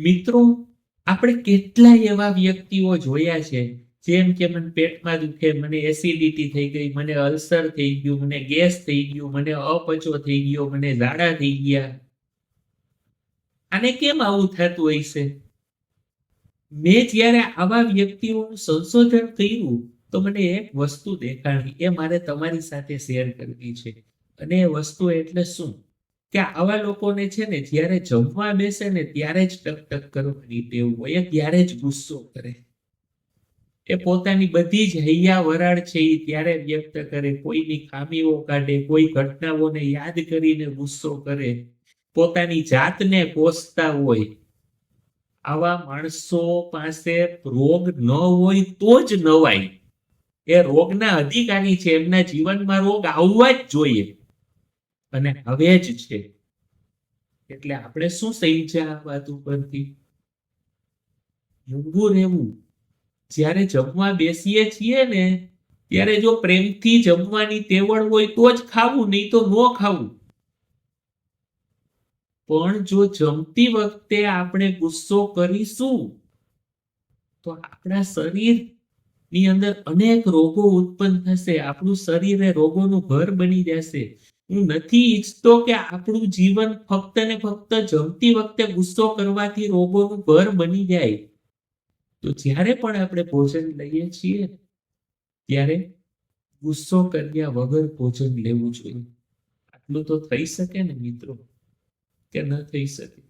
મિત્રો, આપણે કેટલા એવા વ્યક્તિઓ જોયા છે જેમ કે મને પેટમાં દુખે, મને એસિડિટી થઈ ગઈ, મને અલ્સર થઈ ગયું, મને ગેસ થઈ ગયું, મને અપચો થઈ ગયો, મને ઝાડા થઈ ગયા. આને કેમ આવું થતું હોય છે? મેં જ્યારે આવા વ્યક્તિઓનું સંશોધન કર્યું તો મને એક વસ્તુ દેખાણી, એ મારે તમારી સાથે શેર કરવી છે. અને એ વસ્તુ એટલે શું કે આવા લોકોને છે ને જ્યારે જમવા બેસે ને ત્યારે જ ટક કરવાની ટેવ હોય, ત્યારે જ ગુસ્સો કરે. એ પોતાની બધી જ હૈયા વરાળ છે એ ત્યારે વ્યક્ત કરે, કોઈની ખામીઓ કાઢે, કોઈ ઘટનાઓને યાદ કરીને ગુસ્સો કરે, પોતાની જાતને કોસતા હોય. આવા માણસો પાસે રોગ ન હોય તો જ નવાય. એ રોગના અધિકારી છે, એમના જીવનમાં રોગ આવવા જ જોઈએ અને હવે જ છે. એટલે આપણે શું સમજ્યા આ વાત ઉપરથી? ઊંઘું રહેવું. જ્યારે જમવા બેસીએ છીએ ને ત્યારે જો પ્રેમથી જમવાની તેવડ હોય તો જ ખાવું, નહીં તો ન ખાવું. પણ જો જમતી વખતે આપણે ગુસ્સો કરીશું તો આપણા શરીરની અંદર અનેક રોગો ઉત્પન્ન થશે. આપણું શરીર એ રોગોનું ઘર બની જશે. હું નથી ઈચ્છતો કે આપણું જીવન ફક્ત ને ફક્ત જમતી વખતે ગુસ્સો કરવાથી રોગોનું ઘર બની જાય. તો જ્યારે પણ આપણે ભોજન લઈએ છીએ ત્યારે ગુસ્સો કર્યા વગર ભોજન લેવું જોઈએ. આટલું તો થઈ શકે ને મિત્રો, કે ન થઈ શકે?